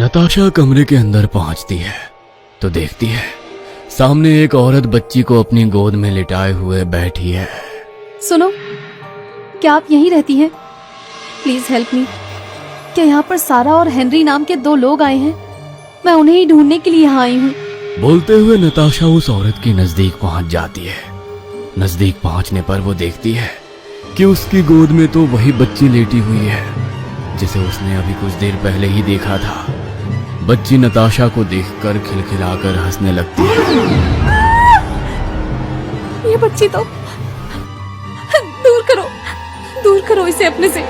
नताशा कमरे के अंदर पहुंचती है तो देखती है सामने एक औरत बच्ची को अपनी गोद में लिटाए हुए बैठी है। सुनो, क्या आप यहीं रहती हैं? Please help me. क्या यहाँ पर सारा और हेनरी नाम के 2 लोग आए हैं? मैं उन्हें ही ढूंढने के लिए यहाँ आई हूँ। बोलते हुए नताशा उस औरत की नजदीक पहुंच जाती है। नजदीक पहुंचने पर वो देखती है कि उसकी गोद में तो वही बच्ची लेटी हुई है जिसे उसने अभी कुछ देर पहले ही देखा था। बच्ची नताशा को देखकर खिलखिलाकर हंसने लगती है। ये बच्ची तो दूर करो इसे अपने से,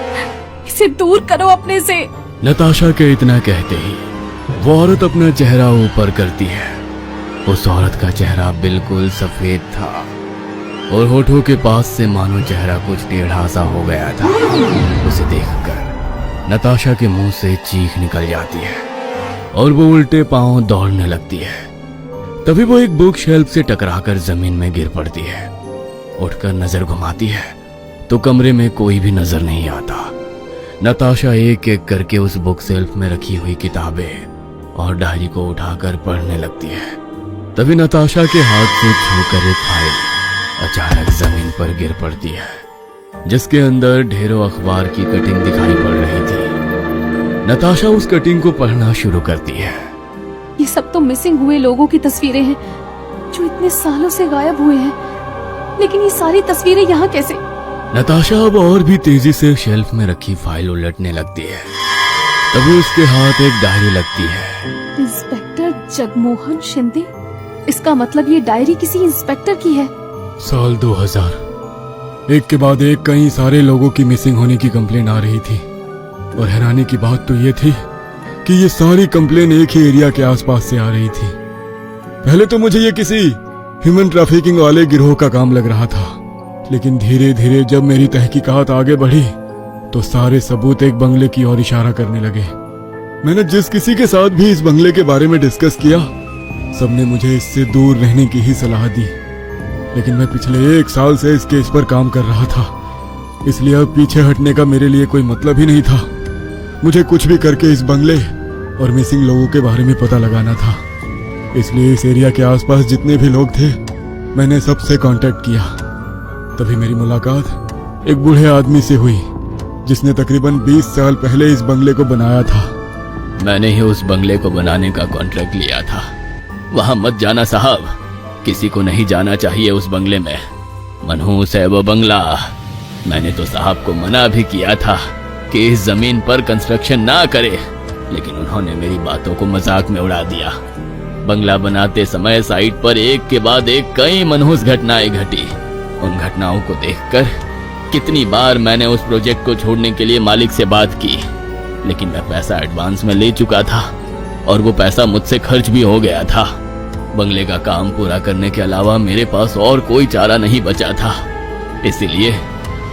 इसे दूर करो अपने से। नताशा के इतना कहते ही वो औरत अपना चेहरा ऊपर करती है। उस औरत का चेहरा बिल्कुल सफेद था और होठों के पास से मानो चेहरा कुछ टेढ़ा सा हो गया था। उसे देखकर नताशा के मुंह से चीख निकल जाती है और वो उल्टे पांव दौड़ने लगती है। तभी वो एक बुक शेल्फ से टकराकर जमीन में गिर पड़ती है। उठकर नजर घुमाती है तो कमरे में कोई भी नजर नहीं आता। नताशा एक एक करके उस बुक शेल्फ में रखी हुई किताबें और डायरी को उठाकर पढ़ने लगती है। तभी नताशा के हाथ से छूकर एक फाइल अचानक जमीन पर गिर पड़ती है जिसके अंदर ढेरों अखबार की कटिंग दिखाई पड़ रही थी। नताशा उस कटिंग को पढ़ना शुरू करती है। ये सब तो मिसिंग हुए लोगों की तस्वीरें हैं जो इतने सालों से गायब हुए हैं, लेकिन ये सारी तस्वीरें यहाँ कैसे? नताशा अब और भी तेजी से शेल्फ में रखी फाइल उलटने लगती है। तभी उसके हाथ एक डायरी लगती है। इंस्पेक्टर जगमोहन शिंदे? इसका मतलब ये डायरी किसी इंस्पेक्टर की है। साल 2000 एक के बाद एक कई सारे लोगों की मिसिंग होने की कंप्लेन आ रही थी और हैरानी की बात तो ये थी कि ये सारी कंप्लेन एक ही एरिया के आसपास से आ रही थी। पहले तो मुझे ये किसी ह्यूमन ट्रैफिकिंग वाले गिरोह का काम लग रहा था, लेकिन धीरे धीरे जब मेरी तहकीकात आगे बढ़ी तो सारे सबूत एक बंगले की ओर इशारा करने लगे। मैंने जिस किसी के साथ भी इस बंगले के बारे में डिस्कस किया, सबने मुझे इससे दूर रहने की ही सलाह दी। लेकिन मैं पिछले 1 साल से इस केस पर काम कर रहा था, इसलिए अब पीछे हटने का मेरे लिए कोई मतलब ही नहीं था। मुझे कुछ भी करके इस बंगले और मिसिंग लोगों के बारे में पता लगाना था। इसलिए इस एरिया के आसपास जितने भी लोग थे मैंने सबसे कांटेक्ट किया। तभी मेरी मुलाकात एक बूढ़े आदमी से हुई जिसने तकरीबन 20 साल पहले इस बंगले को बनाया था। मैंने ही उस बंगले को बनाने का कॉन्ट्रैक्ट लिया था। वहां मत जाना साहब, किसी को नहीं जाना चाहिए उस बंगले में। मनहूस है वो बंगला। मैंने तो साहब को मना भी किया था कि इस जमीन पर कंस्ट्रक्शन ना करे, लेकिन उन्होंने मेरी बातों को मजाक में उड़ा दिया। बंगला बनाते समय साइट पर एक के बाद एक कई मनहूस घटनाएं घटी। उन घटनाओं को देखकर कितनी बार मैंने उस प्रोजेक्ट को छोड़ने के लिए मालिक से बात की, लेकिन मैं पैसा एडवांस में ले चुका था और वो पैसा मुझसे खर्च भी हो गया था। बंगले का काम पूरा करने के अलावा मेरे पास और कोई चारा नहीं बचा था। इसीलिए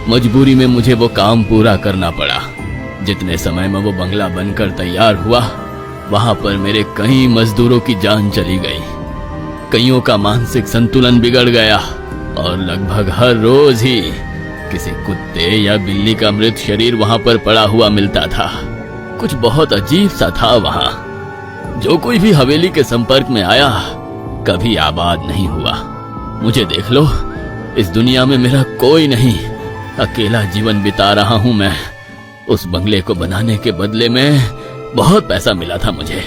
मजबूरी में मुझे वो काम पूरा करना पड़ा। जितने समय में वो बंगला बनकर तैयार हुआ, वहां पर मेरे कई मजदूरों की जान चली गई। कईयों का मानसिक संतुलन बिगड़ गया और लगभग हर रोज ही किसी कुत्ते या बिल्ली का मृत शरीर वहां पर पड़ा हुआ मिलता था। कुछ बहुत अजीब सा था वहां। जो कोई भी हवेली के संपर्क में आया कभी आबाद नहीं हुआ। मुझे देख लो, इस दुनिया में मेरा कोई नहीं, अकेला जीवन बिता रहा हूं मैं। उस बंगले को बनाने के बदले में बहुत पैसा मिला था मुझे।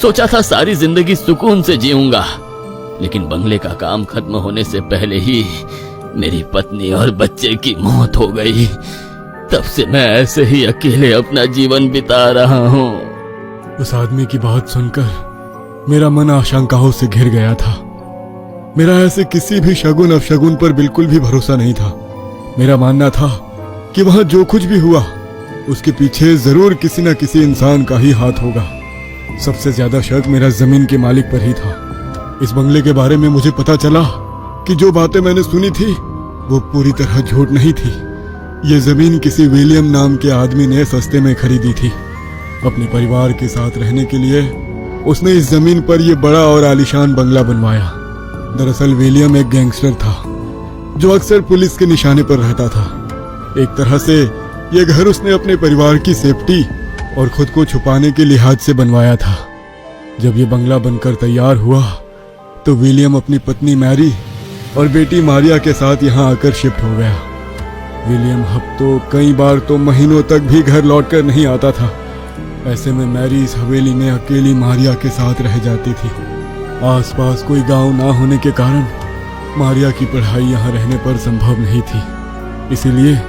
सोचा था सारी जिंदगी सुकून से जीऊंगा, लेकिन बंगले का काम खत्म होने से पहले ही मेरी पत्नी और बच्चे की मौत हो गई। तब से मैं ऐसे ही अकेले अपना जीवन बिता रहा हूँ। उस आदमी की बात सुनकर मेरा मन आशंकाओं से घिर गया था। मेरा ऐसे किसी भी शगुन अपशगुन पर बिल्कुल भी भरोसा नहीं था। मेरा मानना था कि वहां जो कुछ भी हुआ उसके पीछे जरूर किसी न किसी इंसान का ही हाथ होगा। सबसे ज्यादा शक मेरा जमीन के मालिक पर ही था। इस बंगले के बारे में मुझे पता चला कि जो बातें मैंने सुनी थी वो पूरी तरह झूठ नहीं थी। ये जमीन किसी विलियम नाम के आदमी ने सस्ते में खरीदी थी। अपने परिवार के साथ रहने के लिए उसने इस जमीन पर यह बड़ा और आलीशान बंगला बनवाया। दरअसल विलियम एक गैंगस्टर था जो अक्सर पुलिस के निशाने पर रहता था। एक तरह से यह घर उसने अपने परिवार की सेफ्टी और खुद को छुपाने के लिहाज से बनवाया था। जब ये बंगला बनकर तैयार हुआ तो विलियम अपनी पत्नी मैरी और बेटी मारिया के साथ यहाँ आकर शिफ्ट हो गया। विलियम हफ्तों, कई बार तो महीनों तक भी घर लौटकर नहीं आता था। ऐसे में मैरी इस हवेली में अकेली मारिया के साथ रह जाती थी। आसपास कोई गांव ना होने के कारण मारिया की पढ़ाई यहाँ रहने पर संभव नहीं थी। इसीलिए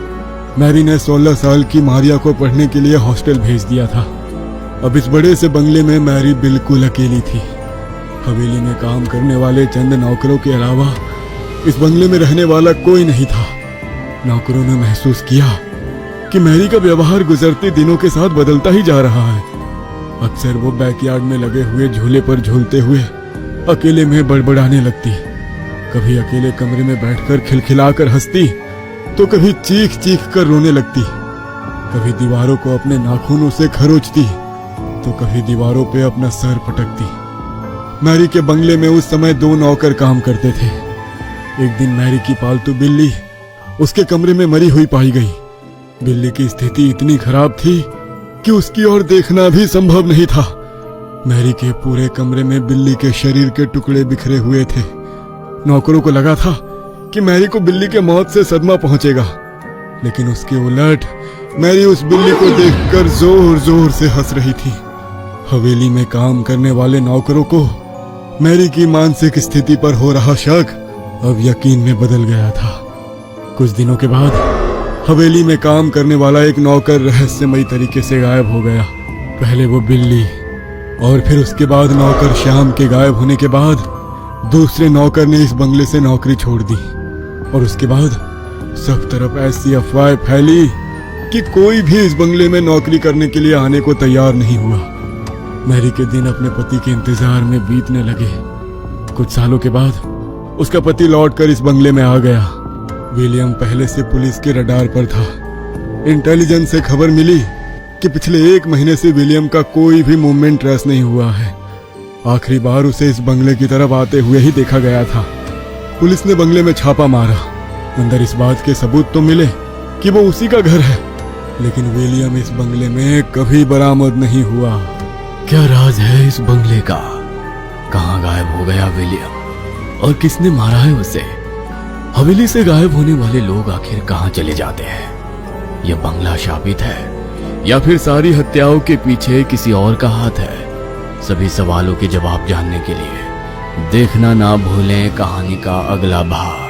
मैरी ने 16 साल की मारिया को पढ़ने के लिए हॉस्टल भेज दिया था। अब इस बड़े से बंगले में मैरी बिल्कुल अकेली थी। हवेली में काम करने वाले चंद नौकरों के अलावा इस बंगले में रहने वाला कोई नहीं था। नौकरों ने महसूस किया कि मैरी का व्यवहार गुजरते दिनों के साथ बदलता ही जा रहा है। अक्सर वो बैकयार्ड में लगे हुए झूले पर झूलते हुए अकेले में बड़बड़ाने लगती। कभी अकेले कमरे में बैठकर खिलखिलाकर हंसती तो कभी चीख चीख कर रोने लगती। कभी दीवारों को अपने नाखूनों से खरोचती तो कभी दीवारों पे अपना सर पटकती। मैरी के बंगले में उस समय 2 नौकर काम करते थे। एक दिन मैरी की पालतू बिल्ली उसके कमरे में मरी हुई पाई गई। बिल्ली की स्थिति इतनी खराब थी कि उसकी ओर देखना भी संभव नहीं था। मैरी के पूरे कमरे में बिल्ली के शरीर के टुकड़े बिखरे हुए थे। नौकरों को लगा था कि मैरी को बिल्ली के मौत से सदमा पहुंचेगा, लेकिन उसके उलट मैरी उस बिल्ली को देखकर जोर जोर से हंस रही थी। हवेली में काम करने वाले नौकरों को मैरी की मानसिक स्थिति पर हो रहा शक अब यकीन में बदल गया था। कुछ दिनों के बाद हवेली में काम करने वाला एक नौकर रहस्यमयी तरीके से गायब हो गया। पहले वो बिल्ली और फिर उसके बाद नौकर श्याम के गायब होने के बाद दूसरे नौकर ने इस बंगले से नौकरी छोड़ दी और उसके बाद सब तरफ ऐसी अफवाहें फैली कि कोई भी इस बंगले में नौकरी करने के लिए आने को तैयार नहीं हुआ। मैरी के दिन अपने पति के इंतजार में बीतने लगे। कुछ सालों के बाद उसका पति लौटकर इस बंगले में आ गया। विलियम पहले से पुलिस के रडार पर था। इंटेलिजेंस से खबर मिली कि पिछले 1 महीने से विलियम का कोई भी मूवमेंट ट्रेस नहीं हुआ है। आखिरी बार उसे इस बंगले की तरफ आते हुए ही देखा गया था। पुलिस ने बंगले में छापा मारा। अंदर इस बात के सबूत तो मिले कि वो उसी का घर है, लेकिन विलियम इस बंगले में कभी बरामद नहीं हुआ। क्या राज है इस बंगले का? कहाँ गायब हो गया विलियम और किसने मारा है उसे? हवेली से गायब होने वाले लोग आखिर कहाँ चले जाते हैं? यह बंगला शापित है या फिर सारी हत्याओं के पीछे किसी और का हाथ है? सभी सवालों के जवाब जानने के लिए देखना ना भूलें कहानी का अगला भाग।